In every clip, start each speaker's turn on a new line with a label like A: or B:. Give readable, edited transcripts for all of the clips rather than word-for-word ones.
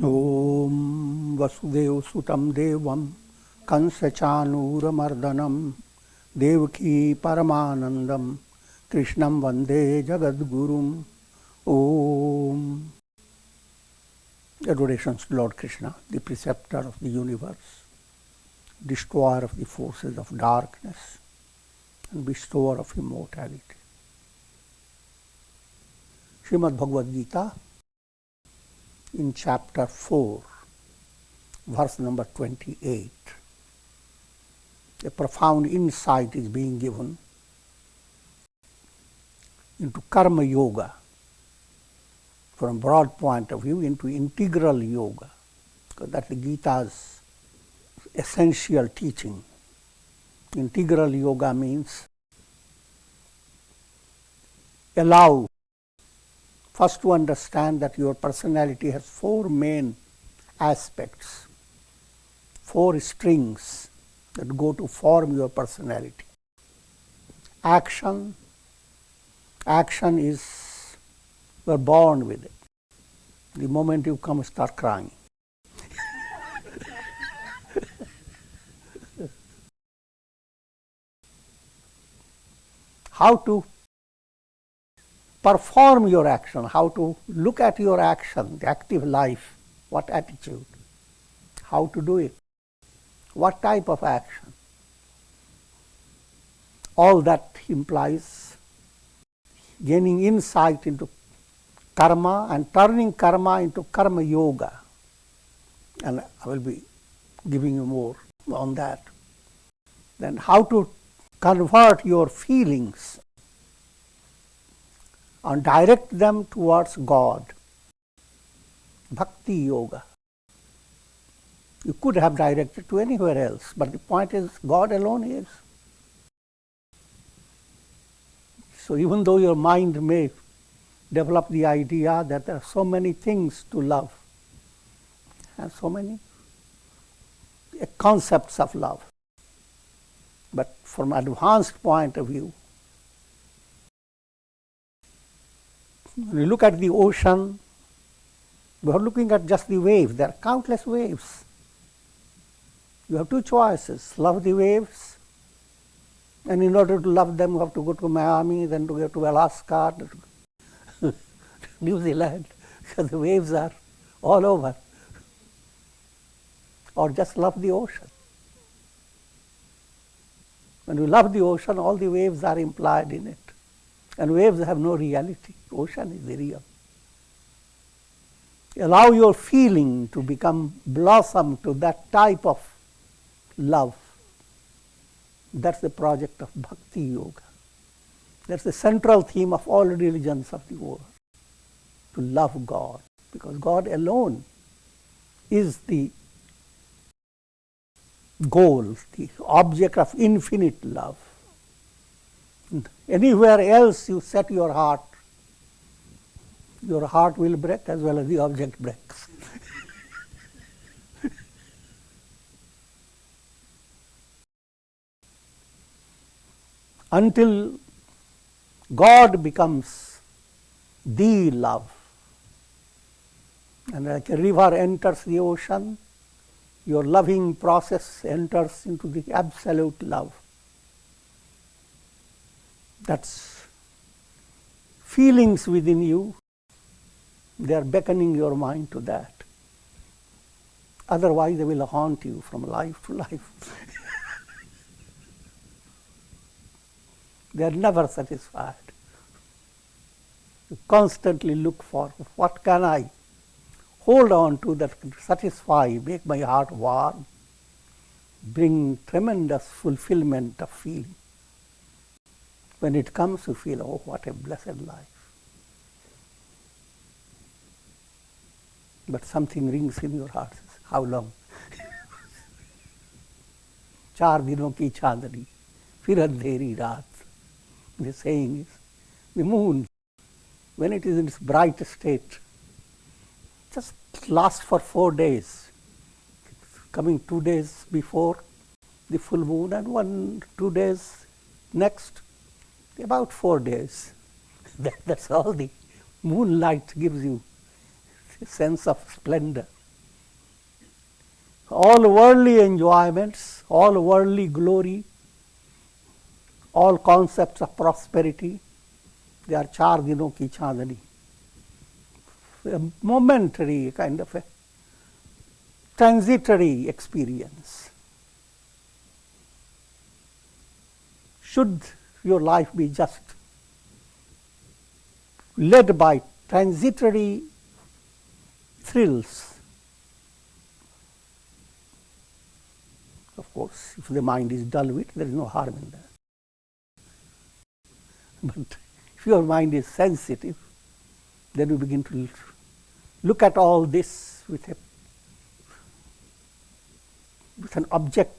A: Om Vasudev Sutam Devam Kansachanuramardanam Devaki Paramanandam Krishnam Vande Jagadgurum. Om. Adorations to Lord Krishna, the preceptor of the universe, destroyer of the forces of darkness and bestower of immortality. Srimad Bhagavad Gita in chapter 4, verse number 28. A profound insight is being given into karma yoga from a broad point of view, into integral yoga, because that's the Gita's essential teaching. Integral yoga means allow first to understand that your personality has four main aspects, four strings that go to form your personality. Action is, you are born with it. The moment you come, start crying. How to perform your action, how to look at your action, the active life, what attitude, how to do it, what type of action. All that implies gaining insight into karma and turning karma into karma yoga. And I will be giving you more on that. Then how to convert your feelings and direct them towards God. Bhakti yoga. You could have directed to anywhere else, but the point is God alone is. So even though your mind may develop the idea that there are so many things to love and so many concepts of love, but from an advanced point of view, when you look at the ocean, you are looking at just the waves. There are countless waves. You have two choices: love the waves, and in order to love them, you have to go to Miami, then to go to Alaska, to New Zealand, because the waves are all over. Or just love the ocean. When you love the ocean, all the waves are implied in it. And waves have no reality. Ocean is the real. Allow your feeling to become blossom to that type of love. That's the project of Bhakti Yoga. That's the central theme of all religions of the world. To love God. Because God alone is the goal, the object of infinite love. Anywhere else you set your heart will break as well as the object breaks. Until God becomes the love. And like a river enters the ocean, your loving process enters into the absolute love. That's feelings within you, they are beckoning your mind to that. Otherwise, they will haunt you from life to life. They are never satisfied. You constantly look for what can I hold on to that can satisfy, make my heart warm, bring tremendous fulfillment of feeling. When it comes, you feel, oh, what a blessed life. But something rings in your heart. How long? 4 dinon ki chandni, fir andheri raat. The saying is, the moon, when it is in its bright state, just lasts for 4 days. It's coming 2 days before the full moon and 2 days next. About 4 days. That's all the moonlight gives you, a sense of splendor. All worldly enjoyments, all worldly glory, all concepts of prosperity, they are char dino ki chandani. A momentary kind of a transitory experience. Should your life be just led by transitory thrills, of course, if the mind is dull with, there is no harm in that. But if your mind is sensitive, then you begin to look at all this with an object,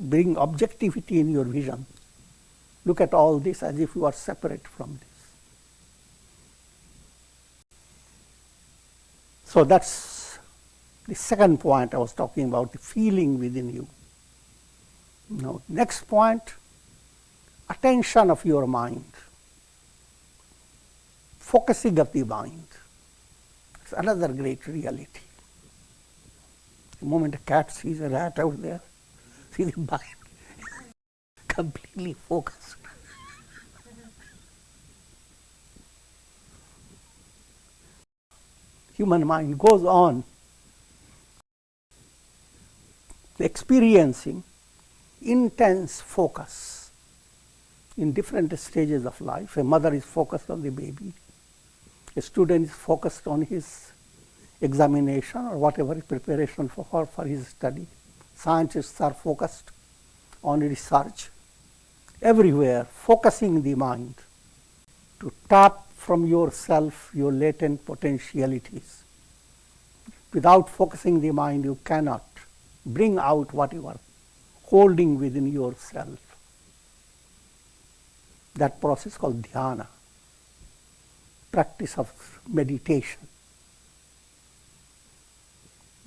A: bring objectivity in your vision. Look at all this as if you are separate from this. So that's the second point I was talking about, the feeling within you. Now, next point, attention of your mind, focusing of the mind. It's another great reality. The moment a cat sees a rat out there, see the mind completely focused. Human mind goes on experiencing intense focus in different stages of life. A mother is focused on the baby. A student is focused on his examination or whatever preparation for his study. Scientists are focused on research. Everywhere, focusing the mind to tap from yourself your latent potentialities. Without focusing the mind, you cannot bring out what you are holding within yourself. That process called Dhyana, practice of meditation.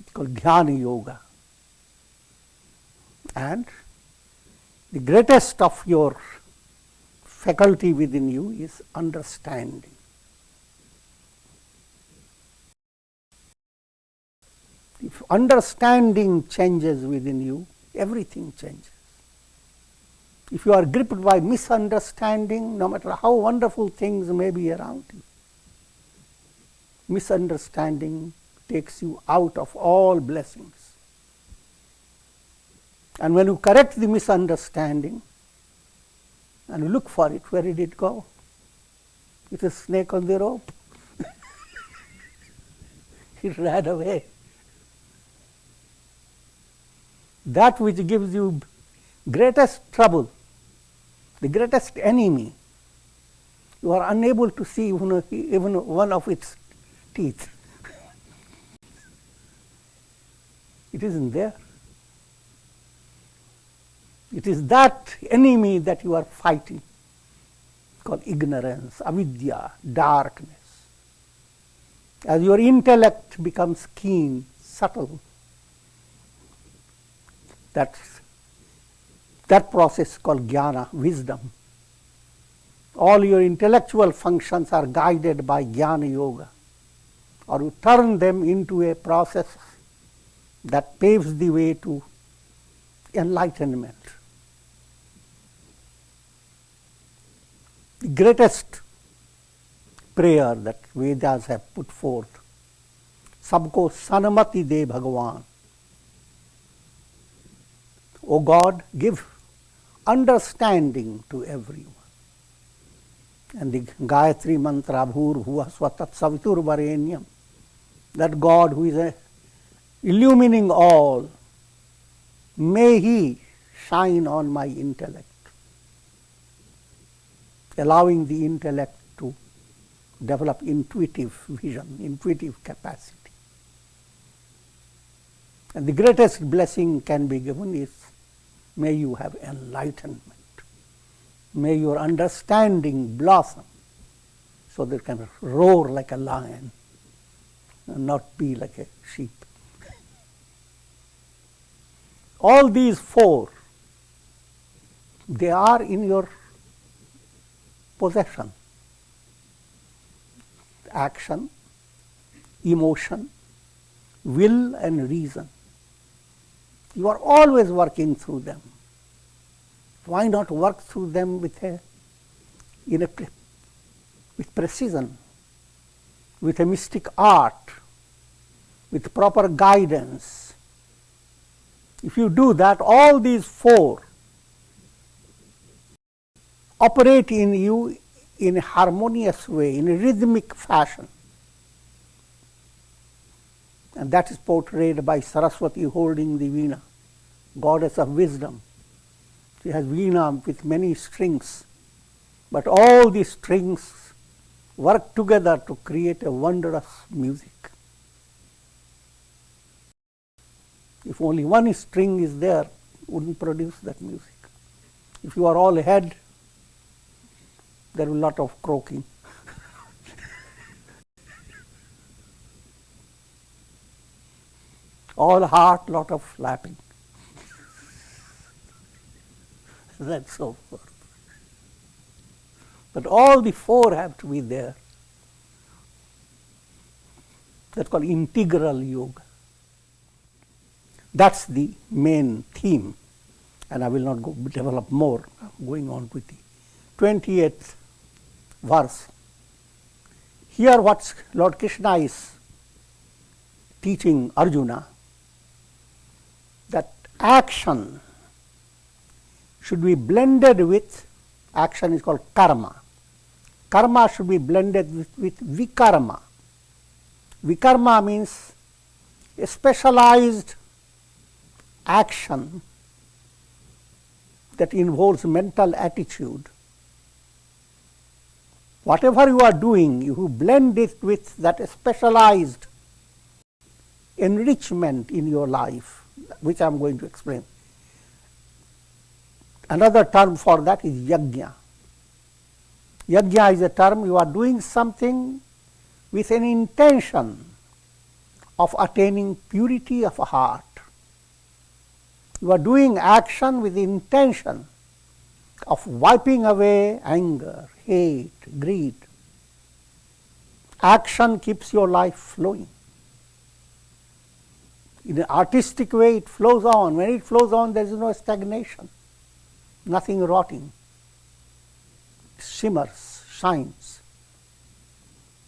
A: It's called Dhyana Yoga. And the greatest of your faculty within you is understanding. If understanding changes within you, everything changes. If you are gripped by misunderstanding, no matter how wonderful things may be around you, misunderstanding takes you out of all blessings. And when you correct the misunderstanding and you look for it, where did it go? It's a snake on the rope. It ran away. That which gives you greatest trouble, the greatest enemy, you are unable to see even one of its teeth. It isn't there. It is that enemy that you are fighting, called ignorance, avidya, darkness. As your intellect becomes keen, subtle, that process called jnana, wisdom. All your intellectual functions are guided by jnana yoga, or you turn them into a process that paves the way to enlightenment. The greatest prayer that Vedas have put forth, Sabko Sanamati De Bhagavan. O God, give understanding to everyone. And the Gayatri mantra, Bhur Bhuva Svatat Savitur Varenyam, that God who is illumining all, may He shine on my intellect, allowing the intellect to develop intuitive vision, intuitive capacity. And the greatest blessing can be given is, may you have enlightenment. May your understanding blossom so that you can roar like a lion and not be like a sheep. All these four, they are in your possession. Action, emotion, will and reason. You are always working through them. Why not work through them with precision, with a mystic art, with proper guidance? If you do that, all these four operate in you in a harmonious way, in a rhythmic fashion. And that is portrayed by Saraswati holding the veena, goddess of wisdom. She has veena with many strings, but all these strings work together to create a wondrous music. If only one string is there, it wouldn't produce that music. If you are all head, there will be a lot of croaking. All heart, lot of flapping. And so forth. But all the four have to be there. That's called integral yoga. That's the main theme. And I will not develop more. I'm going on with the 28th verse. Here what Lord Krishna is teaching Arjuna, that action should be blended with, action is called karma. Karma should be blended with vikarma. Vikarma means a specialized action that involves mental attitude. Whatever you are doing, you blend it with that specialized enrichment in your life, which I am going to explain. Another term for that is yajna. Yajna is a term you are doing something with an intention of attaining purity of heart. You are doing action with the intention of wiping away anger, hate, greed. Action keeps your life flowing. In an artistic way, it flows on. When it flows on, there is no stagnation, nothing rotting. It shimmers, shines.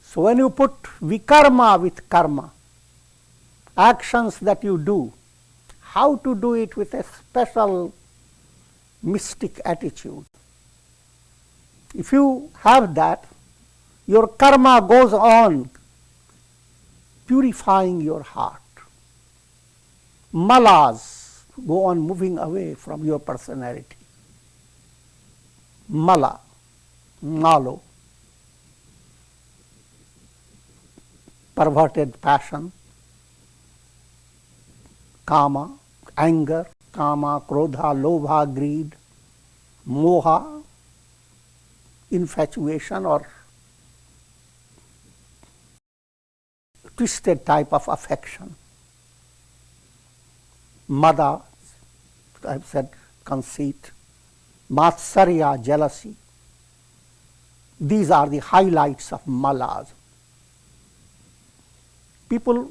A: So when you put vikarma with karma, actions that you do, how to do it with a special mystic attitude. If you have that, your karma goes on purifying your heart. Malas go on moving away from your personality. Mala, malo, perverted passion, kama, anger, kama, krodha, lobha, greed, moha, infatuation or twisted type of affection. Mada, I have said conceit, matsarya, jealousy. These are the highlights of malas. People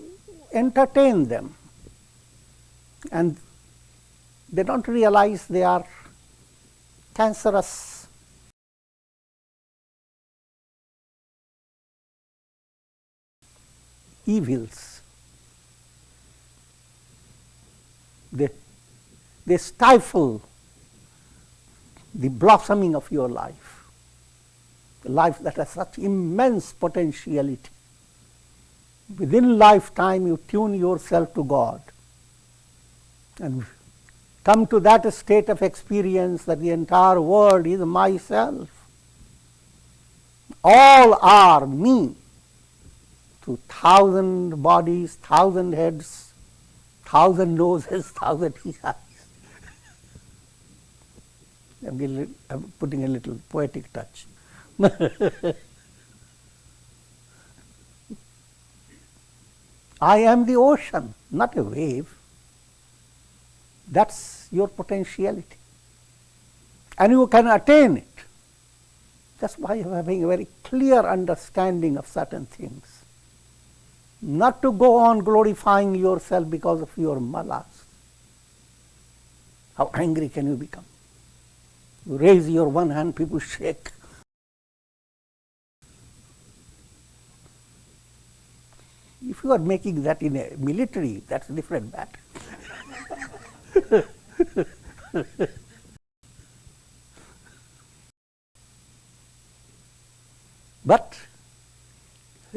A: entertain them and they don't realize they are cancerous evils. They stifle the blossoming of your life, a life that has such immense potentiality. Within lifetime, you tune yourself to God and come to that state of experience that the entire world is myself. All are me, through 1,000 bodies, 1,000 heads, 1,000 noses, 1,000 eyes. I'm putting a little poetic touch. I am the ocean, not a wave. That's your potentiality. And you can attain it just by having a very clear understanding of certain things. Not to go on glorifying yourself because of your malas. How angry can you become? You raise your one hand, people shake. If you are making that in a military, that's a different matter. But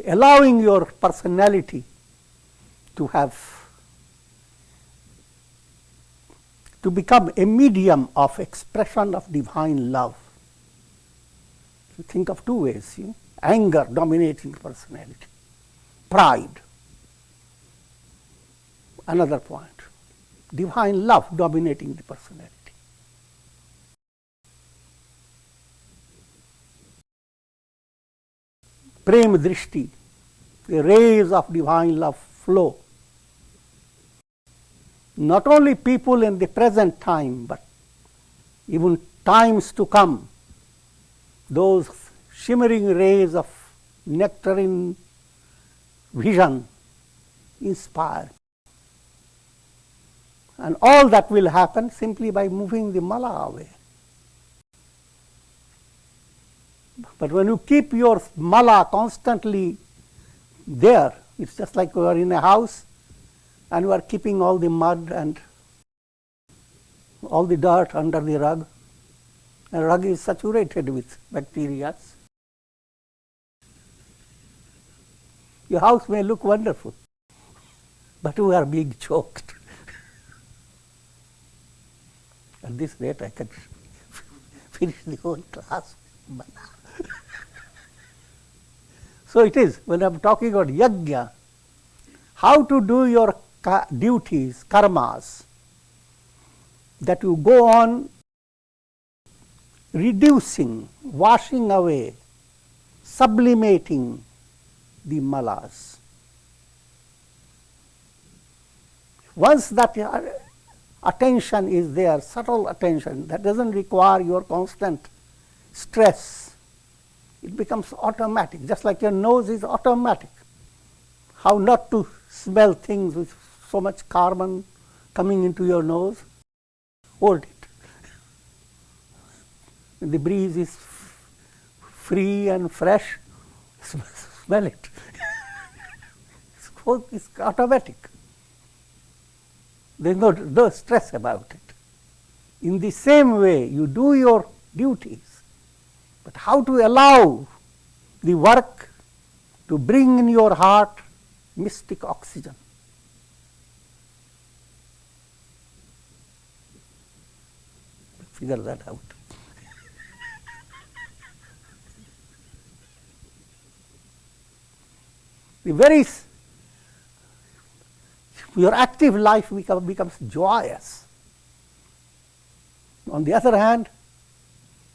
A: allowing your personality to become a medium of expression of divine love. You think of two ways, anger dominating personality, pride, another point, divine love dominating the personality. Prem drishti, the rays of divine love flow. Not only people in the present time, but even times to come, those shimmering rays of nectarine vision inspire. And all that will happen simply by moving the mala away. But when you keep your mala constantly there, it's just like you are in a house and you are keeping all the mud and all the dirt under the rug. And the rug is saturated with bacteria. Your house may look wonderful, but you are being choked. At this rate, I can finish the whole class. So it is, when I am talking about yajna, how to do your duties, karmas, that you go on reducing, washing away, sublimating the malas. Once that attention is there, subtle attention, that doesn't require your constant stress. It becomes automatic, just like your nose is automatic. How not to smell things with so much carbon coming into your nose? Hold it. When the breeze is free and fresh, smell it. It's automatic. There's no stress about it. In the same way, you do your duties, but how to allow the work to bring in your heart mystic oxygen. Figure that out. Your active life becomes joyous. On the other hand,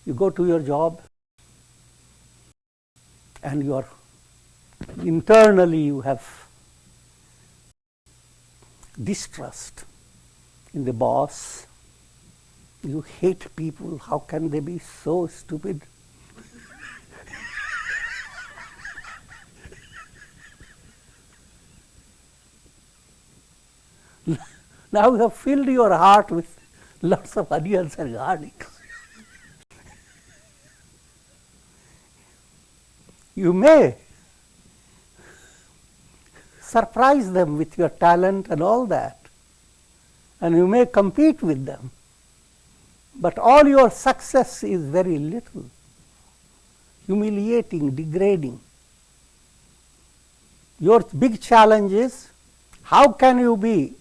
A: you go to your job and internally you have distrust in the boss. You hate people. How can they be so stupid? Now you have filled your heart with lots of onions and garlic. You may surprise them with your talent and all that, and you may compete with them, but all your success is very little, humiliating, degrading. Your big challenge is, how can you be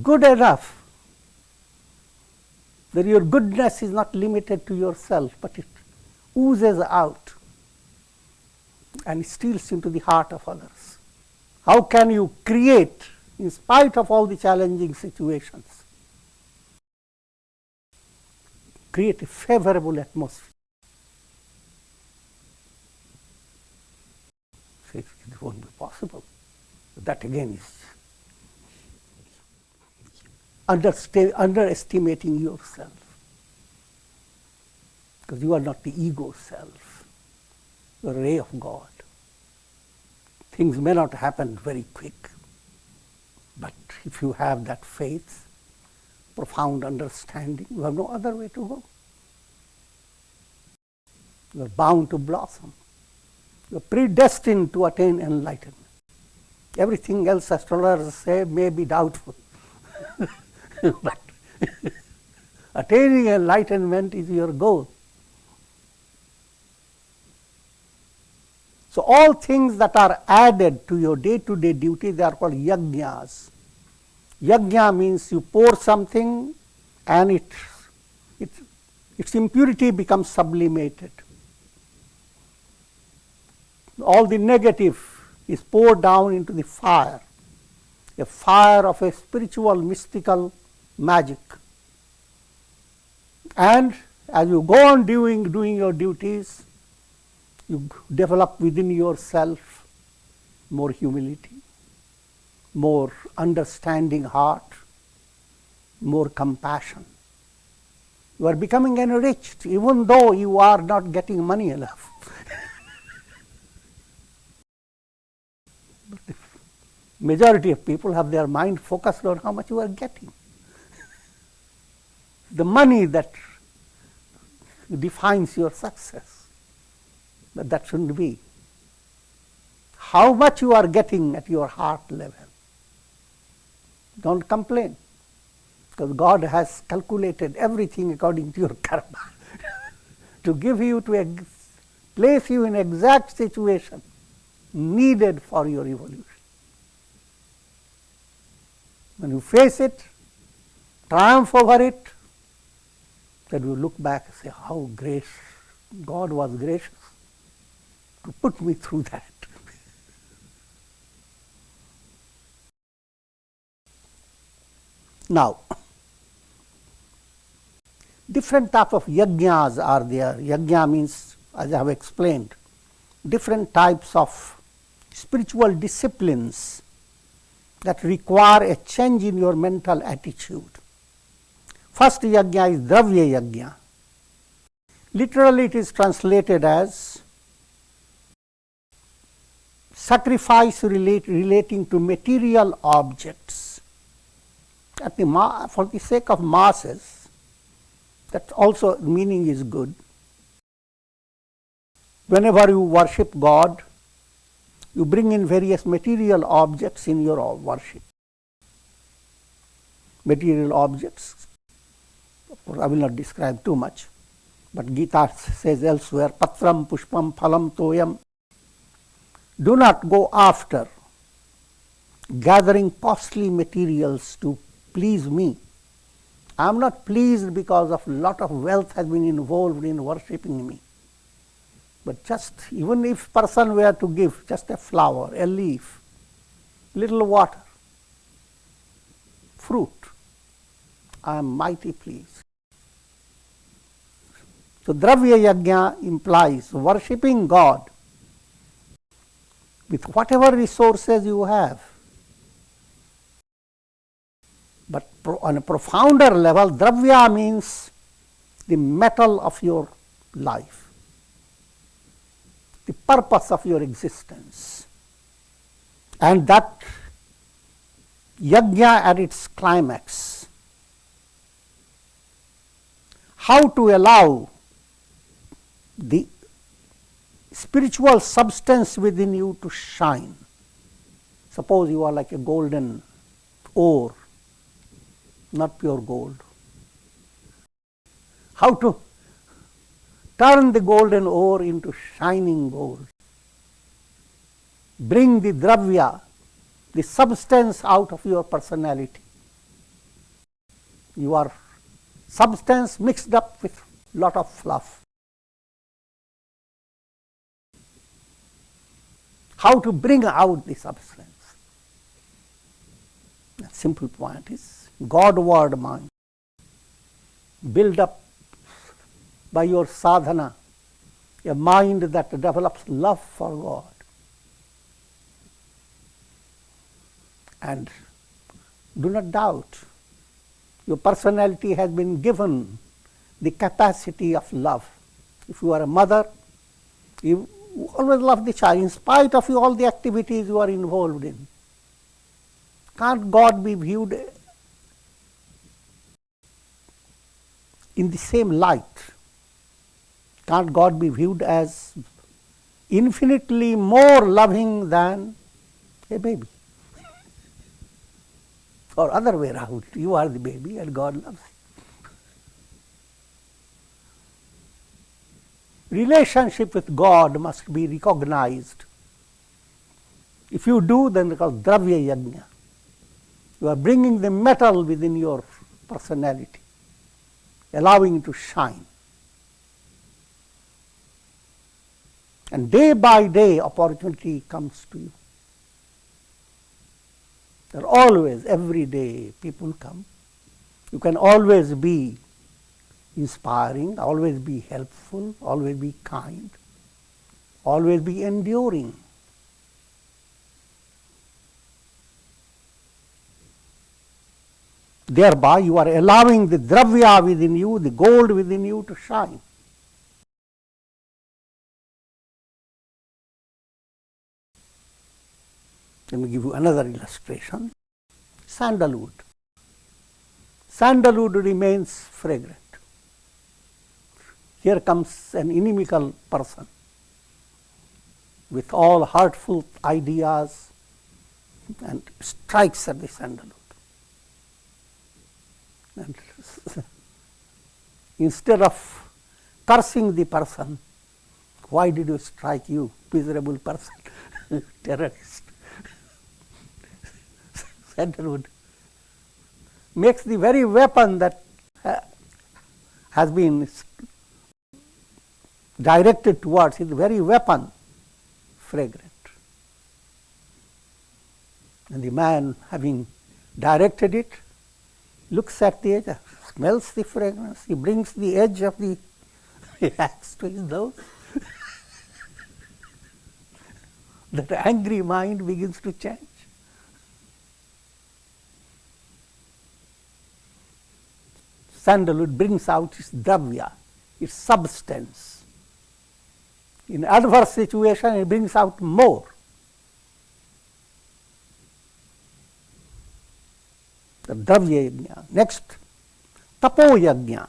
A: good enough that your goodness is not limited to yourself, but it oozes out and steals into the heart of others? How can you create, in spite of all the challenging situations, create a favorable atmosphere? So it won't be possible. That again is underestimating yourself, because you are not the ego self. You are a ray of God. Things may not happen very quick, but if you have that faith, profound understanding. You have no other way to go. You are bound to blossom. You are predestined to attain enlightenment. Everything else, astrologers say, may be doubtful. But attaining enlightenment is your goal. So all things that are added to your day-to-day duty, they are called yajnas. Yajna means you pour something and its impurity becomes sublimated. All the negative is poured down into the fire, a fire of a spiritual, mystical magic. And as you go on doing your duties, you develop within yourself more humility, more understanding heart, more compassion. You are becoming enriched even though you are not getting money enough. But the majority of people have their mind focused on how much you are getting. The money that defines your success. But that shouldn't be. How much you are getting at your heart level. Don't complain, because God has calculated everything according to your karma to give you, to place you in exact situation needed for your evolution. When you face it, triumph over it, then you look back and say, how God was gracious to put me through that. Now, different types of yajnas are there. Yajna means, as I have explained, different types of spiritual disciplines that require a change in your mental attitude. First yajna is Dravya Yajna. Literally it is translated as sacrifice relating to material objects. For the sake of masses, that also meaning is good. Whenever you worship God, you bring in various material objects in your worship. Material objects, of course, I will not describe too much, but Gita says elsewhere, patram, pushpam, phalam, toyam. Do not go after gathering costly materials to please me. I am not pleased because of lot of wealth has been involved in worshipping me. But just, even if person were to give just a flower, a leaf, little water, fruit, I am mighty pleased. So Dravya Yajna implies worshipping God with whatever resources you have. But on a profounder level, Dravya means the metal of your life, the purpose of your existence. And that yajna at its climax, how to allow the spiritual substance within you to shine. Suppose you are like a golden ore, not pure gold. How to turn the golden ore into shining gold. Bring the dravya, the substance out of your personality. You are substance mixed up with lot of fluff. How to bring out the substance? The simple point is God-word mind. Build up by your sadhana a mind that develops love for God. And do not doubt, your personality has been given the capacity of love. If you are a mother, you always love the child in spite of all the activities you are involved in. Can't God be viewed in the same light. Can't God be viewed as infinitely more loving than a baby? Or other way around, you are the baby and God loves you. Relationship with God must be recognized. If you do, then it's called Dravya Yajna. You are bringing the metal within your personality, allowing it to shine. And day by day, opportunity comes to you. There are always, every day, people come. You can always be inspiring, always be helpful, always be kind, always be enduring. Thereby, you are allowing the dravya within you, the gold within you to shine. Let me give you another illustration. Sandalwood. Sandalwood remains fragrant. Here comes an inimical person with all hurtful ideas and strikes at the sandalwood. And instead of cursing the person, why did you strike, you miserable person, terrorist? Sandalwood makes the very weapon that has been directed towards it, the very weapon, fragrant. And the man, having directed it, looks at the edge, smells the fragrance, he brings the edge of the axe to his nose. That angry mind begins to change. Sandalwood brings out its dravya, its substance. In adverse situation, it brings out more. The Dravya Yajna. Next, Tapo Yajna.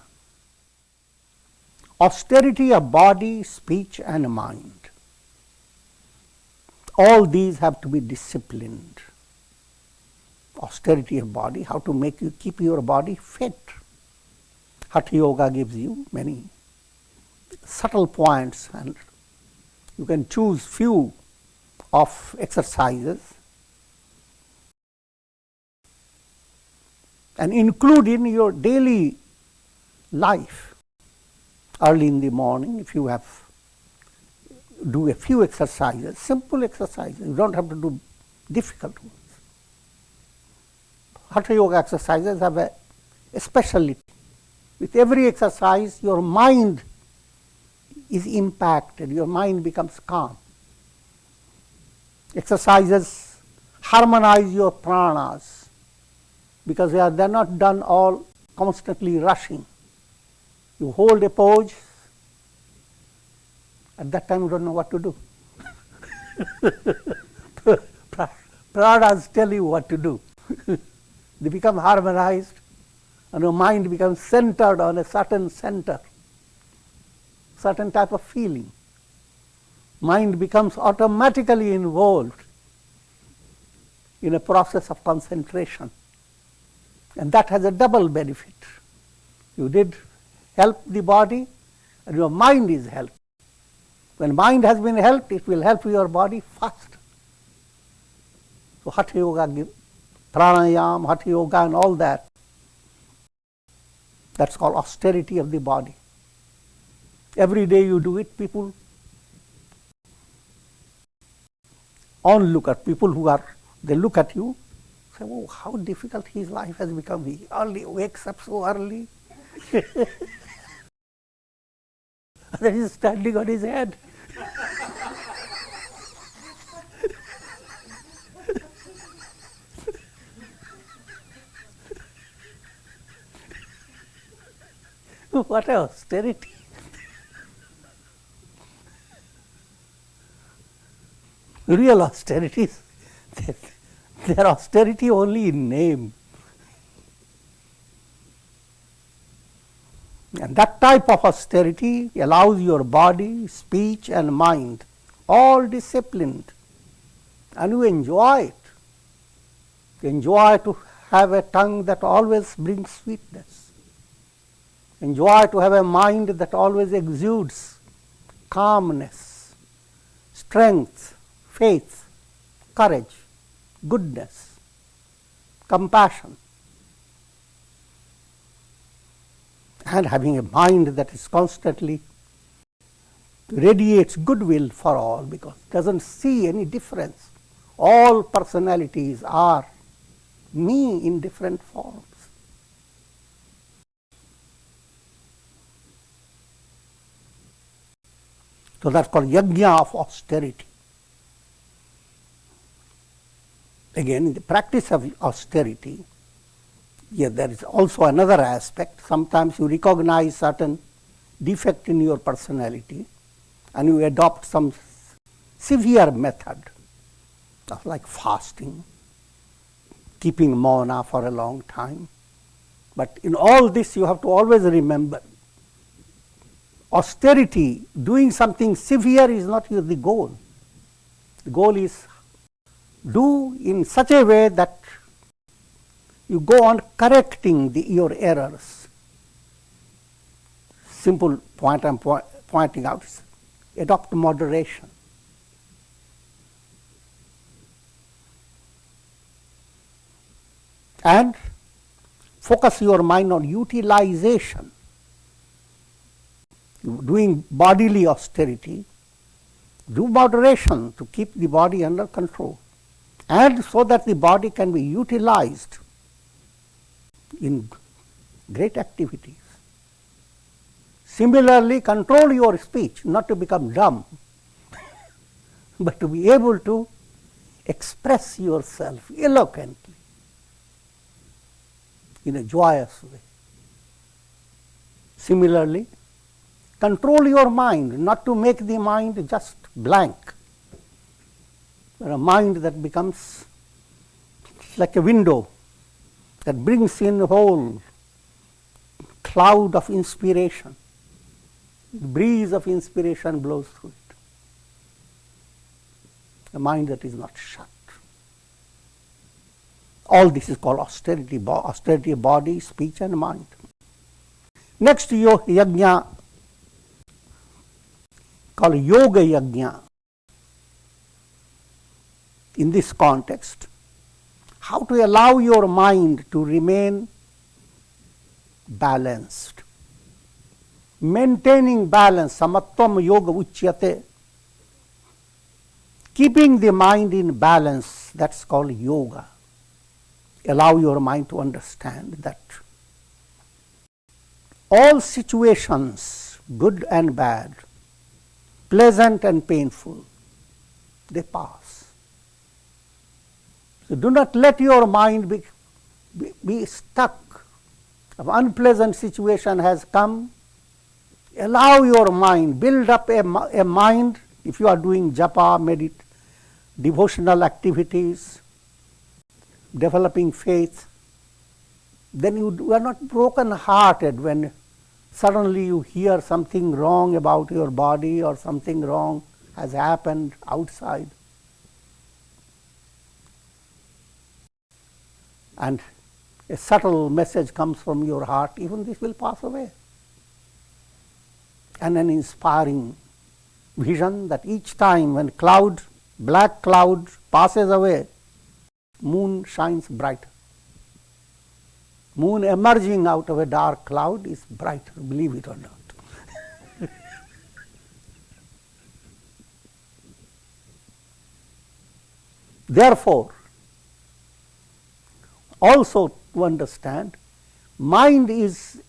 A: Austerity of body, speech and mind. All these have to be disciplined. Austerity of body, how to make you keep your body fit. Hatha Yoga gives you many subtle points, and you can choose few of exercises and include in your daily life. Early in the morning, if you have do a few exercises, simple exercises, you don't have to do difficult ones. Hatha Yoga exercises have a speciality. With every exercise, your mind is impacted, your mind becomes calm. Exercises harmonize your pranas, because they are not done all constantly rushing. You hold a pose, at that time you don't know what to do. Pranas tell you what to do. They become harmonized, and your mind becomes centered on a certain center, certain type of feeling. Mind becomes automatically involved in a process of concentration. And that has a double benefit. You did help the body, and your mind is helped. When mind has been helped, it will help your body fast. So Hatha Yoga, Pranayama, Hatha Yoga and all that, that's called austerity of the body. Every day you do it, people onlooker, people who are, they look at you, say, oh, how difficult his life has become. He only wakes up so early. Then he's standing on his head. What austerity! Real austerity, they are austerity only in name. And that type of austerity allows your body, speech and mind all disciplined, and you enjoy it. You enjoy to have a tongue that always brings sweetness. Enjoy to have a mind that always exudes calmness, strength, faith, courage, goodness, compassion. And having a mind that is constantly radiates goodwill for all, because it doesn't see any difference. All personalities are me in different forms. So that's called yajna of austerity. Again, in the practice of austerity, there is also another aspect. Sometimes you recognize certain defect in your personality and you adopt some severe method, like fasting, keeping mauna for a long time. But in all this you have to always remember, austerity, doing something severe is not the goal. The goal is do in such a way that you go on correcting your errors. Simple point I am pointing out is adopt moderation. And focus your mind on utilization. Doing bodily austerity, do moderation to keep the body under control, and so that the body can be utilized in great activities. Similarly, control your speech, not to become dumb, but to be able to express yourself eloquently in a joyous way. Similarly, control your mind, not to make the mind just blank, but a mind that becomes like a window that brings in a whole cloud of inspiration. The breeze of inspiration blows through it. A mind that is not shut. All this is called austerity, austerity of body, speech and mind. Next yajna, called yoga yajna. In this context, how to allow your mind to remain balanced. Maintaining balance, Samatvam yoga uchyate. Keeping the mind in balance, that's called yoga. Allow your mind to understand that all situations, good and bad, pleasant and painful, they pass. So do not let your mind be stuck. An unpleasant situation has come. Allow your mind, build up a mind. If you are doing japa, devotional activities, developing faith, then you are not broken hearted when suddenly you hear something wrong about your body or something wrong has happened outside. And a subtle message comes from your heart, even this will pass away. And an inspiring vision that each time when black cloud passes away, moon shines brighter. Moon emerging out of a dark cloud is brighter, believe it or not. Therefore, also to understand, mind is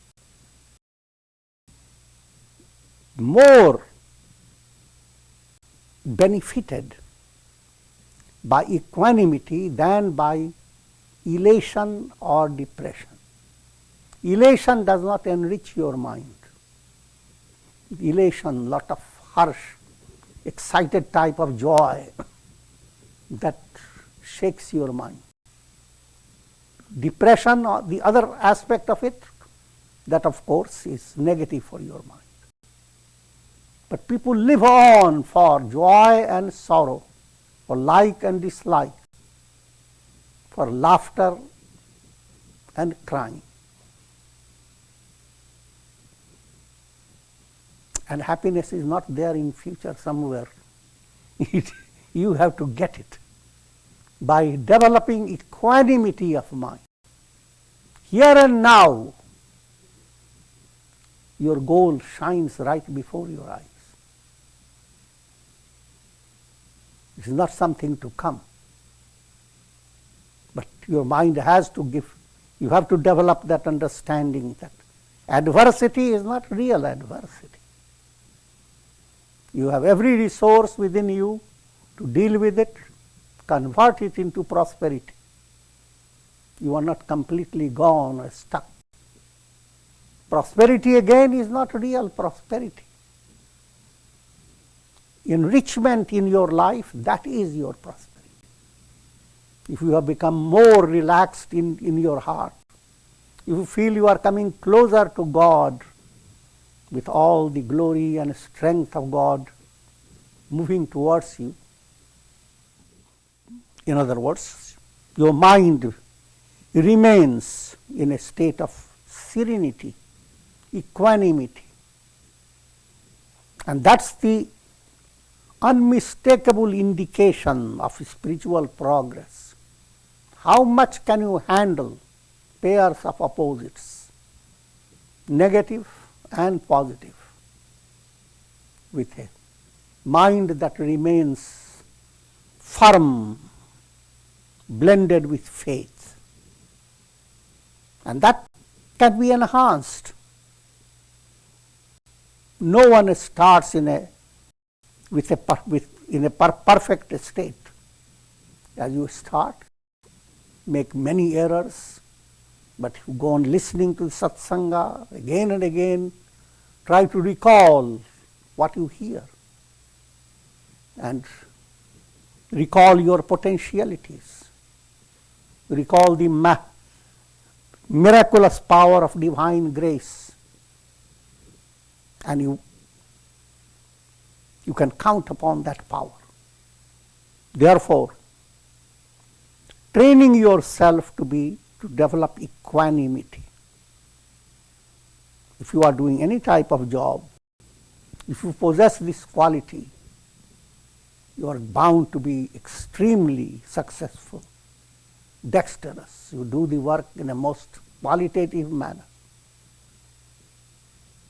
A: more benefited by equanimity than by elation or depression. Elation does not enrich your mind. Elation, lot of harsh, excited type of joy that shakes your mind. Depression, or the other aspect of it, That, of course, is negative for your mind. But people live on for joy and sorrow, for like and dislike, for laughter and crying. And happiness is not there in future somewhere. You have to get it by developing equanimity of mind. Here and now, your goal shines right before your eyes. It is not something to come. But your mind has to give, you have to develop that understanding that adversity is not real adversity. You have every resource within you to deal with it, convert it into prosperity. You are not completely gone or stuck. Prosperity again is not real prosperity. Enrichment in your life, that is your prosperity. If you have become more relaxed in your heart, if you feel you are coming closer to God with all the glory and strength of God moving towards you, in other words, your mind remains in a state of serenity, equanimity. And that's the unmistakable indication of spiritual progress. How much can you handle pairs of opposites, negative and positive, with a mind that remains firm, blended with faith? And that can be enhanced. No one starts in a perfect state. As you start, make many errors, but you go on listening to satsanga again and again, try to recall what you hear and recall your potentialities, recall the miraculous power of divine grace, and you can count upon that power. Therefore, training yourself to develop equanimity. If you are doing any type of job, if you possess this quality, you are bound to be extremely successful, dexterous. You do the work in a most qualitative manner.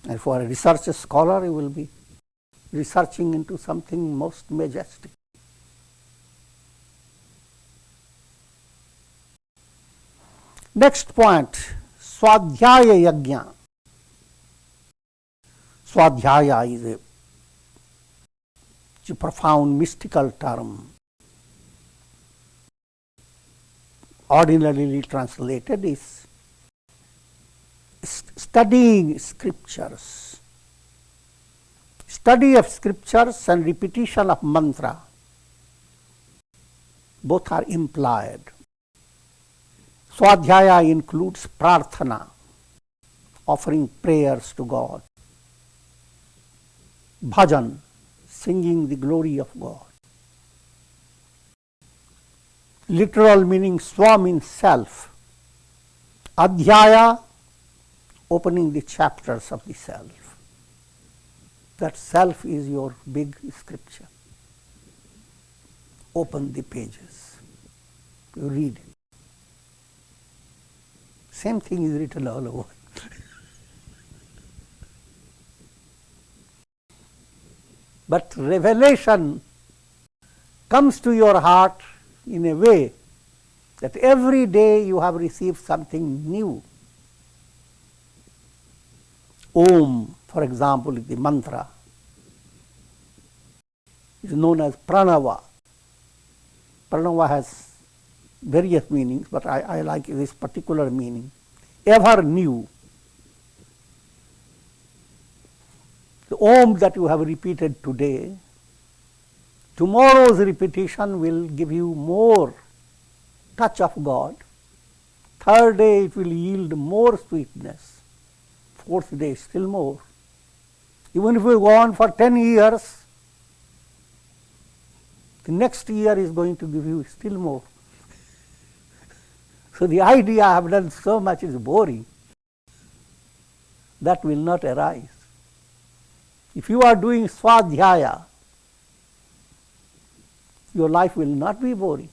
A: And for a research scholar, you will be researching into something most majestic. Next point, Svadhyaya Yajna. Svadhyaya is a profound mystical term. Ordinarily translated is studying scriptures. Study of scriptures and repetition of mantra, both are implied. Svadhyaya includes prarthana, offering prayers to God, bhajan, singing the glory of God. Literal meaning Swa means self. Adhyaya, opening the chapters of the self. That self is your big scripture. Open the pages. You read it. Same thing is written all over. But revelation comes to your heart in a way that every day you have received something new. Om, for example, is the mantra. It is known as Pranava. Pranava has various meanings, but I like this particular meaning. Ever new. The Om that you have repeated today, tomorrow's repetition will give you more touch of God. Third day it will yield more sweetness. fourth day, still more. Even if we go on for 10 years, the next year is going to give you still more. So the idea I have done so much is boring. That will not arise. If you are doing Svadhyaya, your life will not be boring.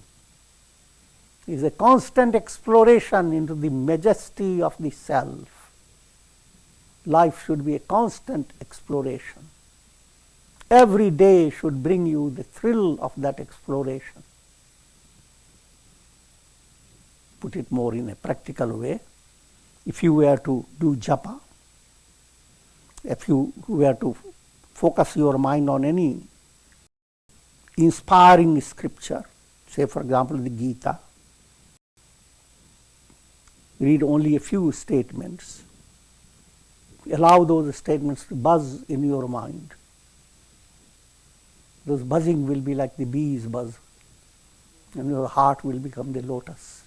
A: It is a constant exploration into the majesty of the self. Life should be a constant exploration. Every day should bring you the thrill of that exploration. Put it more in a practical way. If you were to do japa, if you were to focus your mind on any inspiring scripture, say for example the Gita, read only a few statements, allow those statements to buzz in your mind. Those buzzing will be like the bees buzz, and your heart will become the lotus.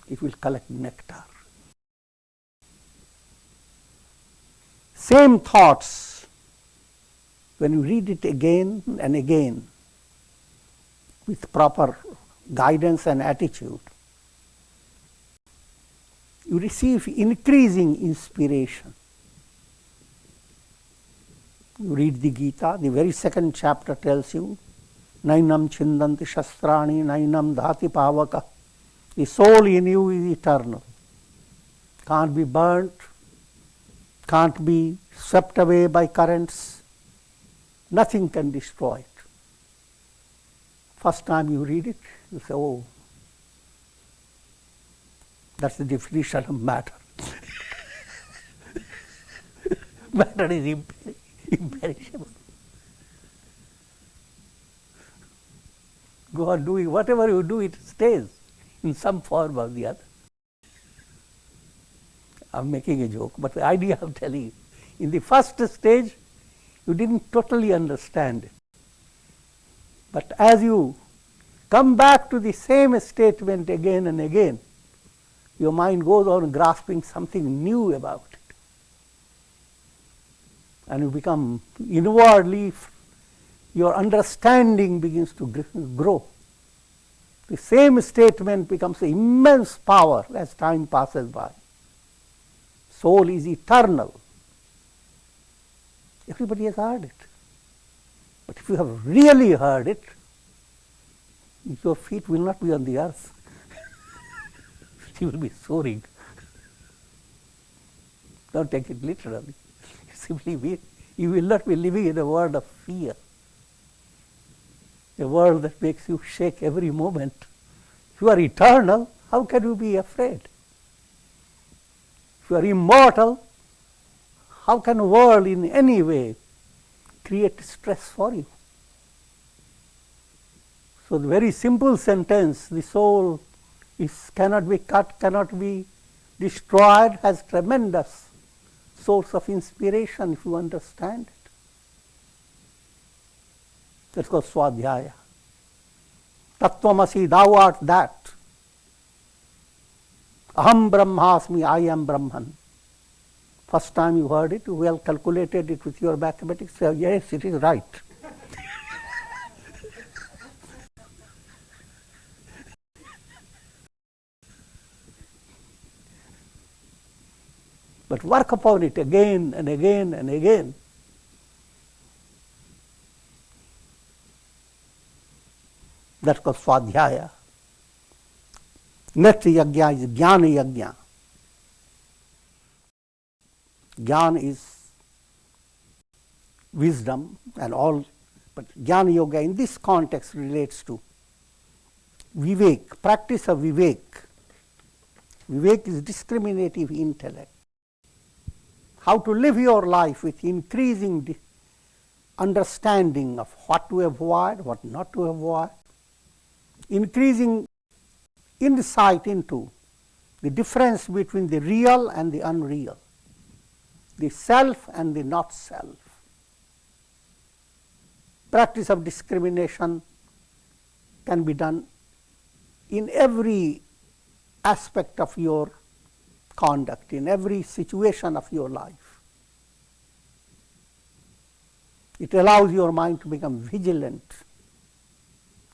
A: It will collect nectar. Same thoughts, when you read it again and again with proper guidance and attitude, you receive increasing inspiration. You read the Gita, the very second chapter tells you, Nainam chindanti shastrani, nainam dhati pavaka. The soul in you is eternal. Can't be burnt, can't be swept away by currents. Nothing can destroy it. First time you read it, you say, oh, that's the definition of matter. Matter is imperishable. Go on doing whatever you do, it stays in some form or the other. I'm making a joke, but the idea I'm telling you, in the first stage, you didn't totally understand it. But as you come back to the same statement again and again, your mind goes on grasping something new about it. And you become inwardly, your understanding begins to grow. The same statement becomes an immense power as time passes by. Soul is eternal. Everybody has heard it. But if you have really heard it, your feet will not be on the earth. You will be soaring. Don't take it literally. Simply, you will not be living in a world of fear. A world that makes you shake every moment. If you are eternal, how can you be afraid? If you are immortal, how can a world in any way create stress for you? So the very simple sentence, the soul cannot be cut, cannot be destroyed, has tremendous source of inspiration if you understand it. That's called Svadhyaya. Tattvamasi, thou art that. Aham Brahmasmi, I am Brahman. First time you heard it, you well calculated it with your mathematics, say, yes, it is right. But work upon it again and again and again. That's called Svadhyaya. Next yajna is Jnana yajna. Jnana is wisdom and all, but Jnana yoga in this context relates to vivek, practice of vivek. Vivek is discriminative intellect. How to live your life with increasing understanding of what to avoid, what not to avoid, increasing insight into the difference between the real and the unreal, the self and the not self. Practice of discrimination can be done in every aspect of your conduct in every situation of your life. It allows your mind to become vigilant.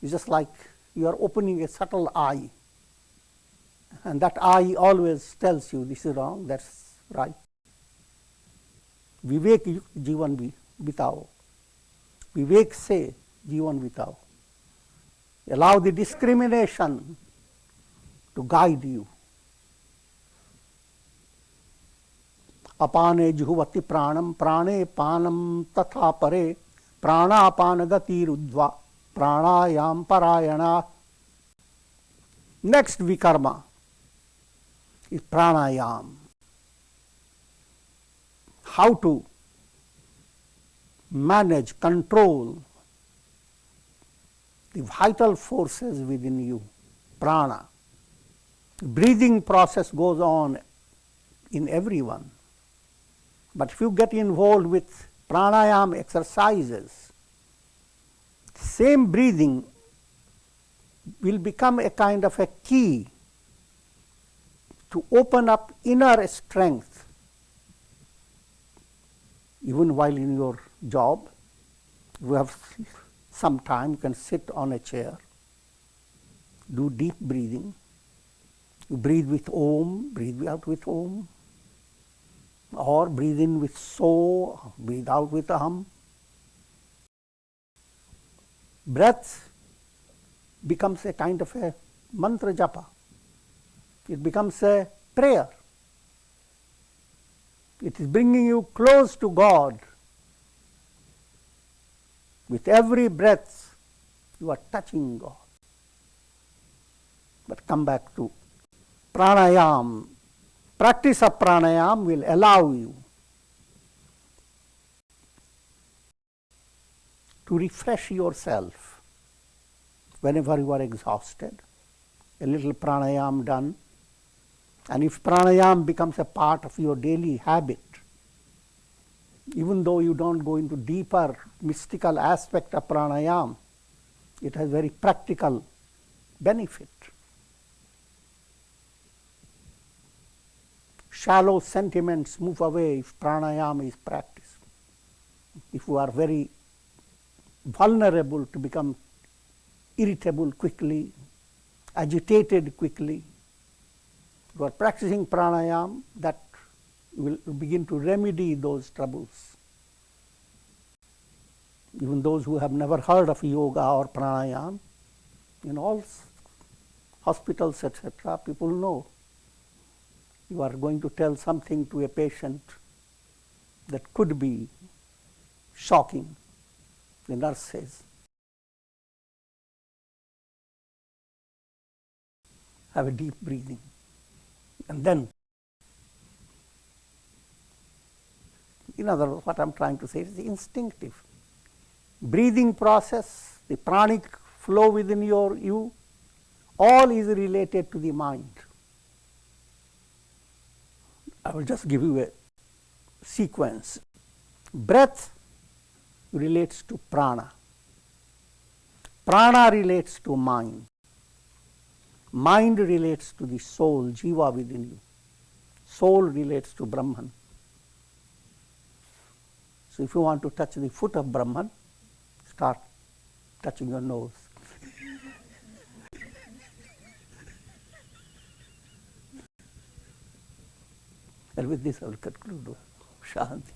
A: It's just like you are opening a subtle eye, and that eye always tells you this is wrong, that's right. विवेक युक्त जीवन भी बिताओ, विवेक से जीवन बिताओ. Allow the discrimination to guide you. अपाने जुहवति प्राणम प्राणे पानम तथा परे प्राणापान गतिरुद्ध्वा प्राणायाम परायणा. Next vikarma is pranayam. How to manage, control the vital forces within you, prana. The breathing process goes on in everyone. But if you get involved with pranayam exercises, same breathing will become a kind of a key to open up inner strength. Even while in your job, you have some time, you can sit on a chair, do deep breathing. You breathe with Om, breathe out with Om, or breathe in with So, breathe out with Aham. Breath becomes a kind of a mantra japa. It becomes a prayer. It is bringing you close to God. With every breath, you are touching God. But come back to pranayam. Practice of pranayam will allow you to refresh yourself whenever you are exhausted. A little pranayam done. And if pranayam becomes a part of your daily habit, even though you don't go into deeper mystical aspect of pranayam, it has very practical benefit. Shallow sentiments move away if pranayam is practiced. If you are very vulnerable to become irritable quickly, agitated quickly, you are practicing pranayam, that will begin to remedy those troubles. Even those who have never heard of yoga or pranayam, in all hospitals, etc., people know. You are going to tell something to a patient that could be shocking. The nurse says, have a deep breathing. And then, in other words, what I am trying to say is the instinctive. Breathing process, the pranic flow within you, all is related to the mind. I will just give you a sequence. Breath relates to prana. Prana relates to mind. Mind relates to the soul, jiva within you. Soul relates to Brahman. So if you want to touch the foot of Brahman, start touching your nose. And with this I will conclude. Shanti.